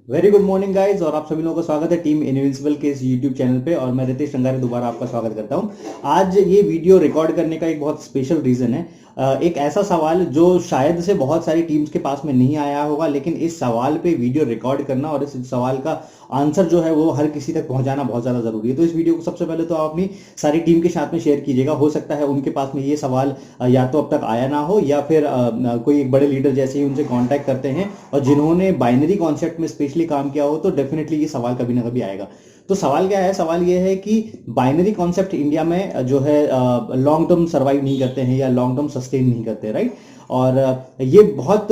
Very good morning guys, और आप सभी लोगों का स्वागत है टीम इनविंसिबल के इस यूट्यूब चैनल पे। और मैं रितेश रंगारी दोबारा आपका स्वागत करता हूं। आज ये वीडियो रिकॉर्ड करने का एक बहुत स्पेशल रीजन है। एक ऐसा सवाल जो शायद से बहुत सारी टीम्स के पास में नहीं आया होगा, लेकिन इस सवाल पे वीडियो रिकॉर्ड करना और इस सवाल का आंसर जो है वो हर किसी तक पहुंचाना बहुत ज्यादा जरूरी है। तो इस वीडियो को सबसे पहले तो आप अपनी सारी टीम के साथ में शेयर कीजिएगा। हो सकता है उनके पास में ये सवाल या तो अब तक आया ना हो, या फिर कोई एक बड़े लीडर जैसे ही उनसे कांटेक्ट करते हैं और जिन्होंने बाइनरी कॉन्सेप्ट में स्पेशली काम किया हो, तो डेफिनेटली ये सवाल कभी ना कभी आएगा। तो सवाल क्या है? सवाल ये है कि बाइनरी कॉन्सेप्ट इंडिया में जो है लॉन्ग टर्म सर्वाइव नहीं करते हैं या लॉन्ग टर्म सस्टेन नहीं करते, राइट। और ये बहुत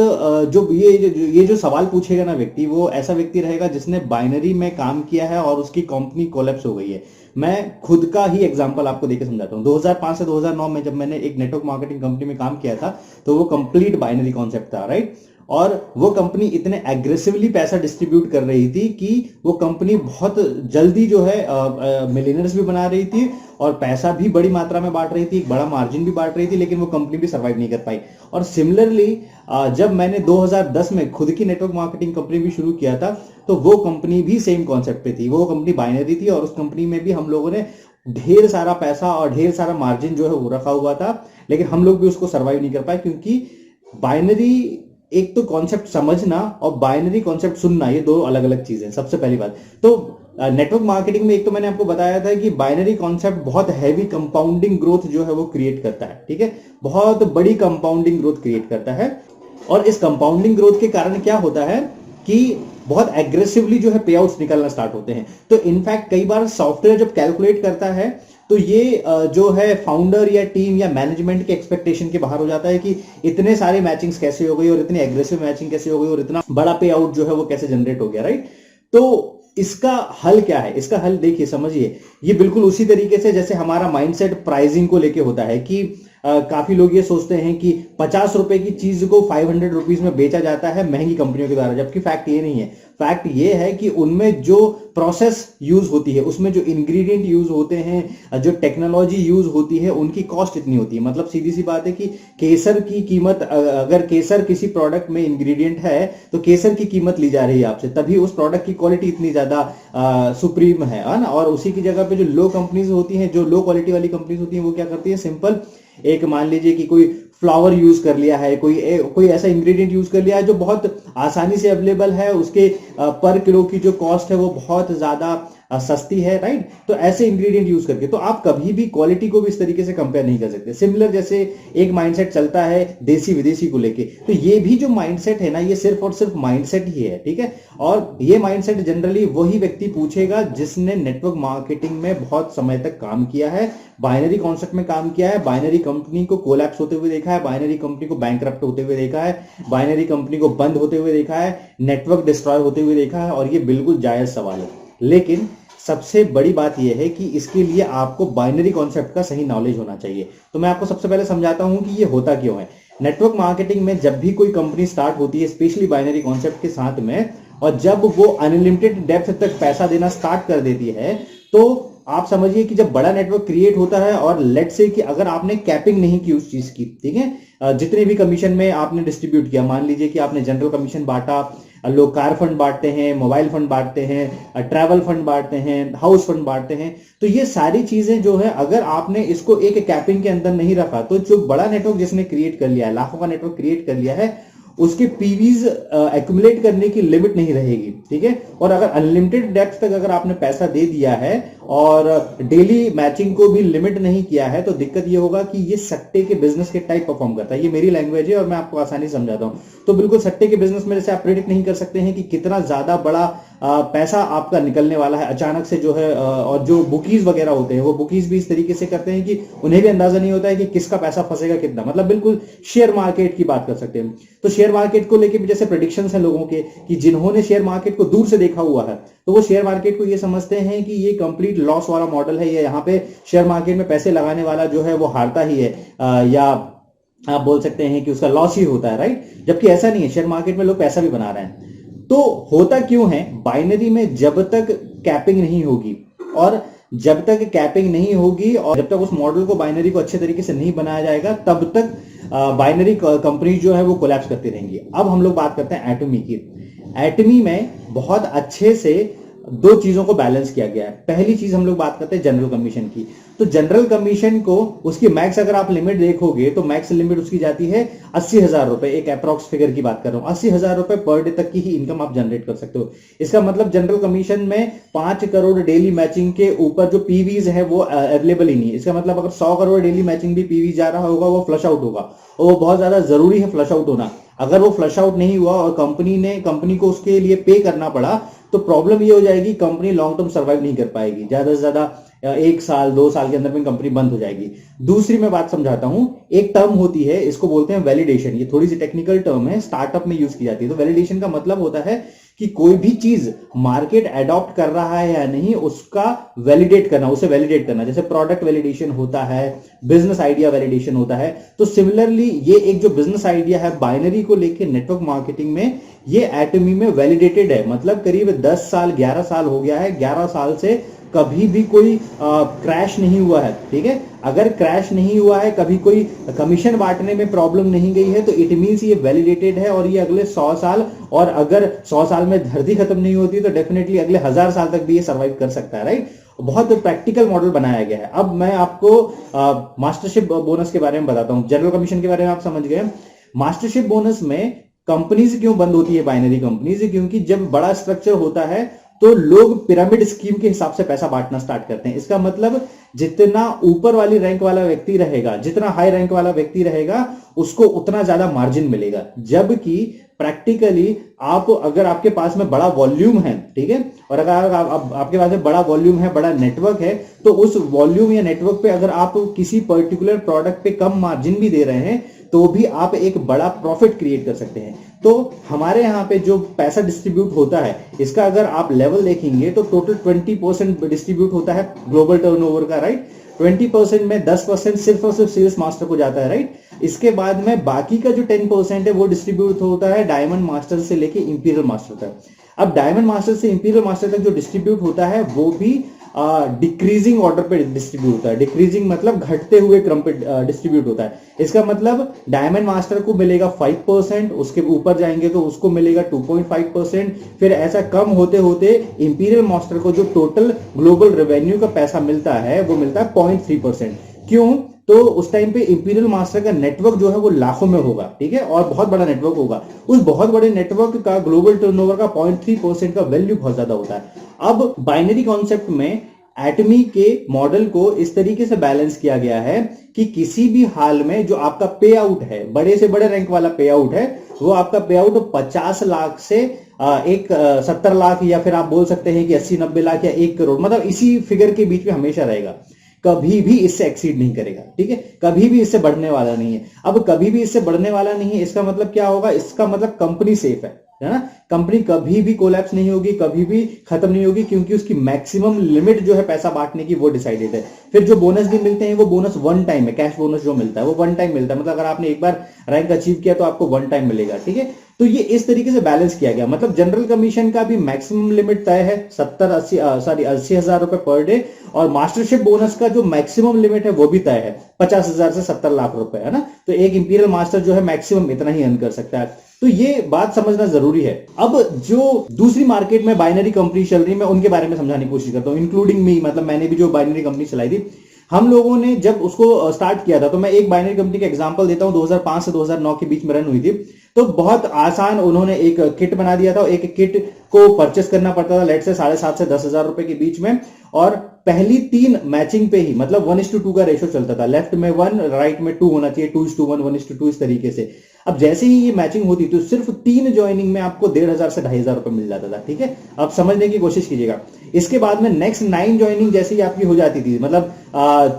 जो ये जो सवाल पूछेगा ना व्यक्ति, वो ऐसा व्यक्ति रहेगा जिसने बाइनरी में काम किया है और उसकी कंपनी कोलैप्स हो गई है। मैं खुद का ही एग्जांपल आपको देके समझाता हूँ। 2005 से 2009 में जब मैंने एक नेटवर्क मार्केटिंग कंपनी में काम किया था, तो वो कंप्लीट बाइनरी कॉन्सेप्ट था, राइट। और वो कंपनी इतने एग्रेसिवली पैसा डिस्ट्रीब्यूट कर रही थी कि वो कंपनी बहुत जल्दी जो है मिलियनर्स भी बना रही थी और पैसा भी बड़ी मात्रा में बांट रही थी, एक बड़ा मार्जिन भी बांट रही थी, लेकिन वो कंपनी भी सर्वाइव नहीं कर पाई। और सिमिलरली जब मैंने 2010 में खुद की नेटवर्क मार्केटिंग कंपनी भी शुरू किया था, तो वो कंपनी भी सेम कॉन्सेप्ट पे थी। वो कंपनी बाइनरी थी और उस कंपनी में भी हम लोगों ने ढेर सारा पैसा और ढेर सारा मार्जिन जो है वो रखा हुआ था, लेकिन हम लोग भी उसको सर्वाइव नहीं कर पाए। क्योंकि बाइनरी, एक तो कॉन्सेप्ट समझना और बाइनरी कॉन्सेप्ट सुनना, ये दो अलग अलग चीजें हैं। सबसे पहली बात तो नेटवर्क मार्केटिंग में एक तो मैंने आपको बताया था कि बाइनरी कॉन्सेप्ट बहुत हैवी कंपाउंडिंग ग्रोथ जो है वो क्रिएट करता है, ठीक है। बहुत बड़ी कंपाउंडिंग ग्रोथ क्रिएट करता है। और इस कंपाउंडिंग ग्रोथ के कारण क्या होता है कि बहुत एग्रेसिवली जो है पे आउट्स निकलना स्टार्ट होते हैं। तो इनफैक्ट कई बार सॉफ्टवेयर जब कैलकुलेट करता है, तो ये जो है फाउंडर या टीम या मैनेजमेंट के एक्सपेक्टेशन के बाहर हो जाता है कि इतने सारे मैचिंग्स कैसे हो गई और इतनी एग्रेसिव मैचिंग कैसे हो गई और इतना बड़ा पे आउट जो है वो कैसे जनरेट हो गया, राइट। तो इसका हल क्या है? इसका हल देखिए, समझिए। ये बिल्कुल उसी तरीके से जैसे हमारा माइंडसेट प्राइसिंग को लेके होता है कि काफी लोग ये सोचते हैं कि 50 रुपए की चीज को 500 रुपीज में बेचा जाता है महंगी कंपनियों के द्वारा, जबकि फैक्ट ये नहीं है। फैक्ट ये है कि उनमें जो प्रोसेस यूज होती है, उसमें जो इंग्रेडिएंट यूज होते हैं, जो टेक्नोलॉजी यूज होती है, उनकी कॉस्ट इतनी होती है। मतलब सीधी सी बात है कि केसर की कीमत, अगर केसर किसी प्रोडक्ट में इंग्रेडिएंट है तो केसर की कीमत ली जा रही है आपसे, तभी उस प्रोडक्ट की क्वालिटी इतनी ज्यादा सुप्रीम है ना। और उसी की जगह पे जो लो कंपनीज होती हैं, जो लो क्वालिटी वाली कंपनीज होती हैं, वो क्या करती है? सिंपल एक मान लीजिए कि कोई फ्लावर यूज कर लिया है, कोई ऐसा इंग्रेडिएंट यूज कर लिया है जो बहुत आसानी से अवेलेबल है, उसके पर किलो की जो कॉस्ट है वो बहुत ज्यादा सस्ती है, राइट। तो ऐसे इंग्रेडिएंट यूज करके तो आप कभी भी क्वालिटी को भी इस तरीके से कंपेयर नहीं कर सकते। सिमिलर जैसे एक माइंडसेट चलता है देसी विदेशी को लेके, तो ये भी जो माइंडसेट है ना, ये सिर्फ और सिर्फ माइंडसेट ही है, ठीक है। और ये माइंडसेट जनरली वही व्यक्ति पूछेगा जिसने नेटवर्क मार्केटिंग में बहुत समय तक काम किया है, बाइनरी कॉन्सेप्ट में काम किया है, बाइनरी कंपनी को कोलैप्स होते हुए देखा है, बाइनरी कंपनी को बैंकरप्ट होते हुए देखा है, बाइनरी कंपनी को बंद होते हुए देखा है, नेटवर्क डिस्ट्रॉय होते हुए देखा है। और ये बिल्कुल जायज सवाल है, लेकिन सबसे बड़ी बात यह है कि इसके लिए आपको बाइनरी कॉन्सेप्ट का सही नॉलेज होना चाहिए। तो मैं आपको सबसे पहले समझाता हूं कि ये होता क्यों है। नेटवर्क मार्केटिंग में जब भी कोई कंपनी स्टार्ट होती है, स्पेशली बाइनरी कॉन्सेप्ट के साथ में, और जब वो अनलिमिटेड डेप्थ तक पैसा देना स्टार्ट कर देती है, तो आप समझिए कि जब बड़ा नेटवर्क क्रिएट होता है और लेट से कि अगर आपने कैपिंग नहीं की उस चीज की, ठीक है, जितने भी कमीशन में आपने डिस्ट्रीब्यूट किया, मान लीजिए कि आपने जनरल कमीशन बांटा, लोग कार फंड बांटते हैं, मोबाइल फंड बांटते हैं, ट्रैवल फंड बांटते हैं, हाउस फंड बांटते हैं, तो ये सारी चीजें जो है अगर आपने इसको एक कैपिंग के अंदर नहीं रखा, तो जो बड़ा नेटवर्क जिसने क्रिएट कर लिया है, लाखों का नेटवर्क क्रिएट कर लिया है, उसके पीवीज एक्यूमुलेट करने की लिमिट नहीं रहेगी, ठीक है। और अगर अनलिमिटेड डेप्थ तक अगर आपने पैसा दे दिया है और डेली मैचिंग को भी लिमिट नहीं किया है, तो दिक्कत ये होगा कि ये सट्टे के बिजनेस के टाइप परफॉर्म करता है। ये मेरी लैंग्वेज है और मैं आपको आसानी से समझाता हूं। तो बिल्कुल सट्टे के बिजनेस में जैसे आप प्रेडिक्ट नहीं कर सकते हैं कि कितना ज्यादा बड़ा पैसा आपका निकलने वाला है अचानक से जो है, और जो बुकीज वगैरह होते हैं, वो बुकीज भी इस तरीके से करते हैं कि उन्हें भी अंदाजा नहीं होता है कि किसका पैसा फंसेगा कितना। मतलब बिल्कुल शेयर मार्केट की बात कर सकते हैं। तो शेयर मार्केट को लेके भी जैसे प्रेडिक्शंस हैं लोगों के, कि जिन्होंने शेयर मार्केट को दूर से देखा हुआ है, तो वो शेयर मार्केट को ये समझते हैं कि ये कंप्लीट लॉस वाला मॉडल है, ये यहाँ पे शेयर मार्केट में पैसे लगाने वाला जो है वो हारता ही है, या आप बोल सकते हैं कि उसका लॉस ही होता है, राइट। जबकि ऐसा नहीं है, शेयर मार्केट में लोग पैसा भी बना रहे हैं। तो होता क्यों है? बाइनरी में जब तक कैपिंग नहीं होगी, और जब तक कैपिंग नहीं होगी, और जब तक उस मॉडल को, बाइनरी को अच्छे तरीके से नहीं बनाया जाएगा, तब तक बाइनरी कंपनी जो है वो कोलैप्स करती रहेंगी। अब हम लोग बात करते हैं एटॉमी की। एटमी में बहुत अच्छे से दो चीजों को बैलेंस किया गया है। पहली चीज हम लोग बात करते हैं जनरल कमीशन की। तो जनरल कमीशन को उसकी मैक्स अगर आप लिमिट देखोगे तो मैक्स लिमिट उसकी जाती है 80,000 रुपए, एक अप्रॉक्स फिगर की बात कर रहा हूं। 80,000 रुपए पर डे तक की ही इनकम आप जनरेट कर सकते हो। इसका मतलब जनरल कमीशन में 5 करोड़ डेली मैचिंग के ऊपर जो पीवीज है वो अवेलेबल ही नहीं है। इसका मतलब अगर 100 करोड़ डेली मैचिंग भी पीवी जा रहा होगा वो फ्लश आउट होगा, और वो बहुत ज्यादा जरूरी है फ्लश आउट होना। अगर वो फ्लश आउट नहीं हुआ और कंपनी को उसके लिए पे करना पड़ा तो प्रॉब्लम ये हो जाएगी, कंपनी लॉन्ग टर्म सर्वाइव नहीं कर पाएगी। ज्यादा से ज्यादा 1 साल 2 साल के अंदर में कंपनी बंद हो जाएगी। दूसरी मैं बात समझाता हूं, एक टर्म होती है, इसको बोलते हैं वैलिडेशन। ये थोड़ी सी टेक्निकल टर्म है, स्टार्टअप में यूज की जाती है। तो वैलिडेशन का मतलब होता है कि कोई भी चीज मार्केट अडॉप्ट कर रहा है या नहीं उसका वैलिडेट करना, उसे वैलिडेट करना। जैसे प्रोडक्ट वैलिडेशन होता है, बिजनेस आइडिया वैलिडेशन होता है। तो सिमिलरली ये एक जो बिजनेस आइडिया है बाइनरी को लेके नेटवर्क मार्केटिंग में, ये एटमी में वैलिडेटेड है। मतलब करीब 10 साल 11 साल हो गया है, 11 साल से कभी भी कोई क्रैश नहीं हुआ है। ठीक है, अगर क्रैश नहीं हुआ है, कभी कोई कमीशन बांटने में प्रॉब्लम नहीं गई है, तो इट मींस ये वैलिडेटेड है और ये अगले 100 साल, और अगर 100 साल में धरती खत्म नहीं होती तो डेफिनेटली अगले 1000 साल तक भी ये सर्वाइव कर सकता है। राइट, बहुत प्रैक्टिकल मॉडल बनाया गया है। अब मैं आपको मास्टरशिप बोनस के बारे में बताता हूं। जनरल कमीशन के बारे में आप समझ गए। मास्टरशिप बोनस में कंपनीज क्यों बंद होती है, बाइनरी कंपनीज? क्योंकि जब बड़ा स्ट्रक्चर होता है तो लोग पिरामिड स्कीम के हिसाब से पैसा बांटना स्टार्ट करते हैं। इसका मतलब जितना ऊपर वाली रैंक वाला व्यक्ति रहेगा, जितना हाई रैंक वाला व्यक्ति रहेगा, उसको उतना ज्यादा मार्जिन मिलेगा। जबकि प्रैक्टिकली अगर आपके पास में बड़ा वॉल्यूम है, ठीक है, और अगर आपके पास में बड़ा वॉल्यूम है, बड़ा नेटवर्क है, तो उस वॉल्यूम या नेटवर्क पे अगर आप किसी पर्टिकुलर प्रोडक्ट पे कम मार्जिन भी दे रहे हैं तो भी आप एक बड़ा प्रॉफिट क्रिएट कर सकते हैं। तो हमारे यहाँ पे जो पैसा डिस्ट्रीब्यूट होता है, इसका अगर आप लेवल देखेंगे तो टोटल 20% डिस्ट्रीब्यूट होता है ग्लोबल टर्नओवर का। राइट, 20% में 10% सिर्फ और सिर्फ सेल्स मास्टर को जाता है। राइट, इसके बाद में बाकी का जो 10% है वो डिस्ट्रीब्यूट होता है डायमंड मास्टर से लेके इंपीरियल मास्टर तक। अब डायमंड मास्टर से इंपीरियल मास्टर तक जो डिस्ट्रीब्यूट होता है वो भी डिक्रीजिंग ऑर्डर पे डिस्ट्रीब्यूट होता है। डिक्रीजिंग मतलब घटते हुए क्रम पे डिस्ट्रीब्यूट होता है। इसका मतलब डायमंड मास्टर को मिलेगा 5%, उसके ऊपर जाएंगे तो उसको मिलेगा 2.5%, फिर ऐसा कम होते होते इंपीरियल मास्टर को जो टोटल ग्लोबल रेवेन्यू का पैसा मिलता है वो मिलता है 0.3%। क्यों? तो उस टाइम पे इंपीरियल मास्टर का नेटवर्क जो है वो लाखों में होगा, ठीक है, और बहुत बड़ा नेटवर्क होगा। उस बहुत बड़े नेटवर्क का ग्लोबल टर्नओवर का 0.3% का वैल्यू बहुत ज्यादा होता है। अब बाइनरी कॉन्सेप्ट में एटमी के मॉडल को इस तरीके से बैलेंस किया गया है कि किसी भी हाल में जो आपका पे आउट है, बड़े से बड़े रैंक वाला पे आउट है, वो आपका पे आउट 50 लाख से 70 लाख, या फिर आप बोल सकते हैं कि 80-90 लाख या 1 करोड़, मतलब इसी फिगर के बीच में हमेशा रहेगा। कभी भी इससे एक्सीड नहीं करेगा। ठीक है, कभी भी इससे बढ़ने वाला नहीं है। अब कभी भी इससे बढ़ने वाला नहीं है, इसका मतलब क्या होगा? इसका मतलब कंपनी सेफ है ना। कंपनी कभी भी कोलैप्स नहीं होगी, कभी भी खत्म नहीं होगी, क्योंकि उसकी मैक्सिमम लिमिट जो है पैसा बांटने की वो डिसाइडेड है। फिर जो बोनस भी मिलते हैं वो बोनस वन टाइम है। कैश बोनस जो मिलता है वो वन टाइम मिलता है, मतलब अगर आपने एक बार रैंक अचीव किया तो आपको वन टाइम मिलेगा। ठीक है, तो ये इस तरीके से बैलेंस किया गया। मतलब जनरल कमीशन का भी मैक्सिमम लिमिट तय है 80,000 रुपए पर डे, और मास्टरशिप बोनस का जो मैक्सिमम लिमिट है वो भी तय है 50,000 से 70 लाख रुपए, है ना। तो एक इंपीरियल मास्टर जो है मैक्सिमम इतना ही अर्न कर सकता है। तो ये बात समझना जरूरी है। अब जो दूसरी मार्केट में बाइनरी कंपनी चल रही है, मैं उनके बारे में समझाने की कोशिश करता हूं, इंक्लूडिंग मी। मतलब मैंने भी जो बाइनरी कंपनी चलाई थी, हम लोगों ने जब उसको स्टार्ट किया था, तो मैं एक बाइनरी कंपनी का एग्जांपल देता हूं, 2005 से 2009 के बीच में रन हुई थी। तो बहुत आसान उन्होंने एक किट बना दिया था। एक किट को परचेस करना पड़ता था लेट से 7,500 से 10,000 रुपए के बीच में, और पहली 3 मैचिंग पे ही, मतलब 1:2 का रेशो चलता था। लेफ्ट में 1, राइट में 2 होना चाहिए, 2:1, 1:2 इस तरीके से। अब जैसे ही ये मैचिंग होती तो सिर्फ 3 ज्वाइनिंग में आपको 1,500 से 2,500 रुपए मिल जाता था। ठीक है, अब समझने की कोशिश कीजिएगा। इसके बाद में नेक्स्ट 9 ज्वाइनिंग जैसे ही आपकी हो जाती थी, मतलब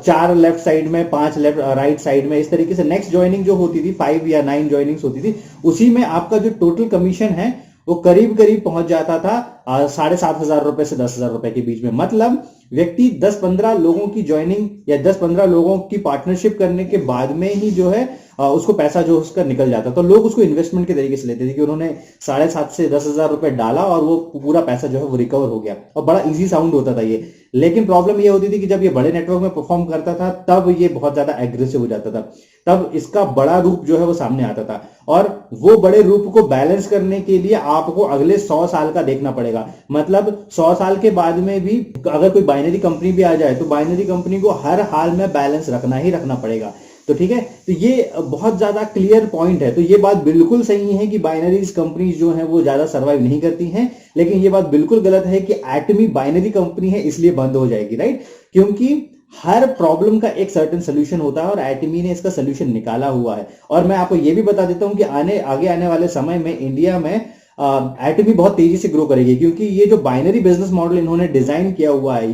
4 लेफ्ट साइड में, 5 लेफ्ट राइट साइड में, इस तरीके से नेक्स्ट ज्वाइनिंग जो होती थी, 5 या 9 ज्वाइनिंग्स होती थी, उसी में आपका जो टोटल कमीशन है वो करीब करीब पहुंच जाता था 7,500 रुपए से 10,000 रुपए के बीच में। मतलब व्यक्ति 10-15 लोगों की ज्वाइनिंग या 10-15 लोगों की पार्टनरशिप करने के बाद में ही जो है उसको पैसा जो उसका निकल जाता। तो लोग उसको इन्वेस्टमेंट के तरीके से लेते थे कि उन्होंने 7,500 से 10,000 रुपए डाला और वो पूरा पैसा जो है वो रिकवर हो गया, और बड़ा इजी साउंड होता था ये। लेकिन प्रॉब्लम ये होती थी कि जब ये बड़े नेटवर्क में परफॉर्म करता था तब ये बहुत ज्यादा एग्रेसिव हो जाता था, तब इसका बड़ा रूप जो है वो सामने आता था। और वो बड़े रूप को बैलेंस करने के लिए आपको अगले 100 साल का देखना पड़ेगा। मतलब 100 साल के बाद में भी अगर कोई बाइनरी कंपनी भी आ जाए तो बाइनरी कंपनी को हर हाल में बैलेंस रखना ही रखना पड़ेगा। तो ठीक है, तो ये बहुत ज्यादा क्लियर पॉइंट है। तो ये बात बिल्कुल सही है कि बाइनरीज कंपनीज जो है वो ज्यादा सर्वाइव नहीं करती हैं, लेकिन ये बात बिल्कुल गलत है कि एटमी बाइनरी कंपनी है इसलिए बंद हो जाएगी, राइट? क्योंकि हर प्रॉब्लम का एक सर्टेन सोल्यूशन होता है और एटमी ने इसका सोल्यूशन निकाला हुआ है। और मैं आपको ये भी बता देता हूं कि आगे आने वाले समय में इंडिया में एटमी बहुत तेजी से ग्रो करेगी, क्योंकि ये जो बाइनरी बिजनेस मॉडल इन्होंने डिजाइन किया हुआ है,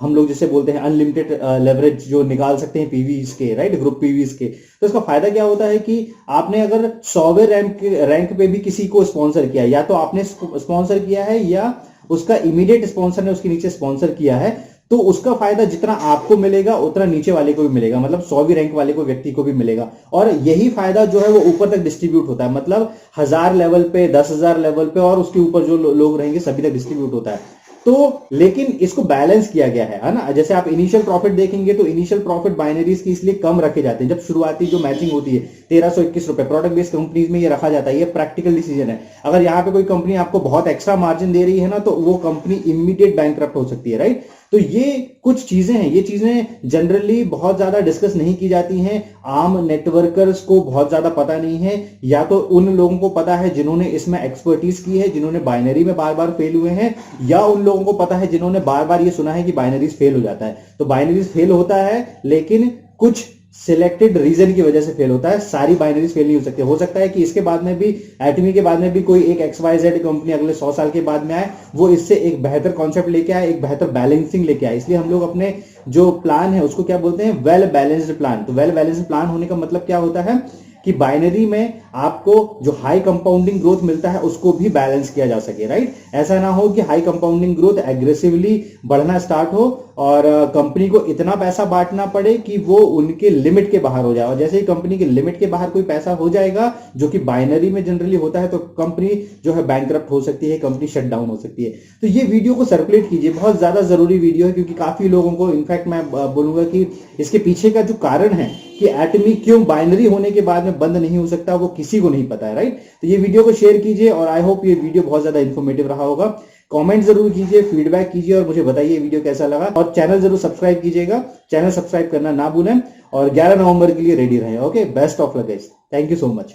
हम लोग जिसे बोलते हैं अनलिमिटेड लेवरेज जो निकाल सकते हैं पीवीज के, राइट, ग्रुप पीवीज के। तो इसका फायदा क्या होता है कि आपने अगर 100वें रैंक पे भी किसी को स्पॉन्सर किया, या तो आपने स्पॉन्सर किया है या उसका इमीडिएट स्पॉन्सर ने उसके नीचे स्पॉन्सर किया है, तो उसका फायदा जितना आपको मिलेगा उतना नीचे वाले को भी मिलेगा, मतलब 100वीं रैंक वाले को व्यक्ति को भी मिलेगा। और यही फायदा जो है वो ऊपर तक डिस्ट्रीब्यूट होता है, मतलब 1000 लेवल पे, 10,000 लेवल पे और उसके ऊपर जो लोग रहेंगे सभी तक डिस्ट्रीब्यूट होता है। तो लेकिन इसको बैलेंस किया गया है ना। जैसे आप इनिशियल प्रॉफिट देखेंगे तो इनिशियल प्रॉफिट बाइनरीज की इसलिए कम रखे जाते हैं। जब शुरुआती जो मैचिंग होती है 1321 रुपए प्रोडक्ट बेस्ड कंपनीज में ये रखा जाता है, ये प्रैक्टिकल डिसीजन है। अगर यहाँ पे कोई कंपनी आपको बहुत एक्स्ट्रा मार्जिन दे रही है ना, तो वो कंपनी इमीडिएट बैंकरप्ट हो सकती है, राइट? तो ये कुछ चीजें हैं, ये चीजें जनरली बहुत ज्यादा डिस्कस नहीं की जाती हैं। आम नेटवर्कर्स को बहुत ज्यादा पता नहीं है, या तो उन लोगों को पता है जिन्होंने इसमें एक्सपर्टीज की है, जिन्होंने बाइनरी में बार बार फेल हुए हैं, या उन लोगों को पता है जिन्होंने बार बार ये सुना है कि बाइनरीज फेल हो जाता है। तो बाइनरीज फेल होता है, लेकिन कुछ सिलेक्टेड रीजन की वजह से फेल होता है, सारी बाइनरीज फेल नहीं हो सकती। हो सकता है कि इसके बाद में भी, एटमी के बाद में भी कोई एक XYZ कंपनी अगले 100 साल के बाद में आए, वो इससे एक बेहतर कॉन्सेप्ट लेके आए, एक बेहतर बैलेंसिंग लेके आए। इसलिए हम लोग अपने जो प्लान है उसको क्या बोलते हैं, वेल बैलेंस्ड प्लान। तो वेल बैलेंस्ड प्लान होने का मतलब क्या होता है कि बाइनरी में आपको जो हाई कंपाउंडिंग ग्रोथ मिलता है उसको भी बैलेंस किया जा सके, राइट? ऐसा ना हो कि हाई कंपाउंडिंग ग्रोथ एग्रेसिवली बढ़ना स्टार्ट हो और कंपनी को इतना पैसा बांटना पड़े कि वो उनके लिमिट के बाहर हो जाए। और जैसे ही कंपनी के लिमिट के बाहर कोई पैसा हो जाएगा, जो कि बाइनरी में जनरली होता है, तो कंपनी जो है बैंकरप्ट हो सकती है, कंपनी शट डाउन हो सकती है। तो ये वीडियो को सर्कुलेट कीजिए, बहुत ज्यादा जरूरी वीडियो है, क्योंकि काफी लोगों को, इनफैक्ट मैं बोलूंगा कि इसके पीछे का जो कारण है कि एटमी क्यों बाइनरी होने के बाद में बंद नहीं हो सकता, वो किसी को नहीं पता है, राइट? तो ये वीडियो को शेयर कीजिए और आई होप ये वीडियो बहुत ज्यादा इंफॉर्मेटिव रहा होगा। कमेंट जरूर कीजिए, फीडबैक कीजिए और मुझे बताइए वीडियो कैसा लगा। और चैनल जरूर सब्सक्राइब कीजिएगा, चैनल सब्सक्राइब करना ना भूलें, और 11 नवंबर के लिए रेडी रहें। Okay, best of luck guys, thank you so much.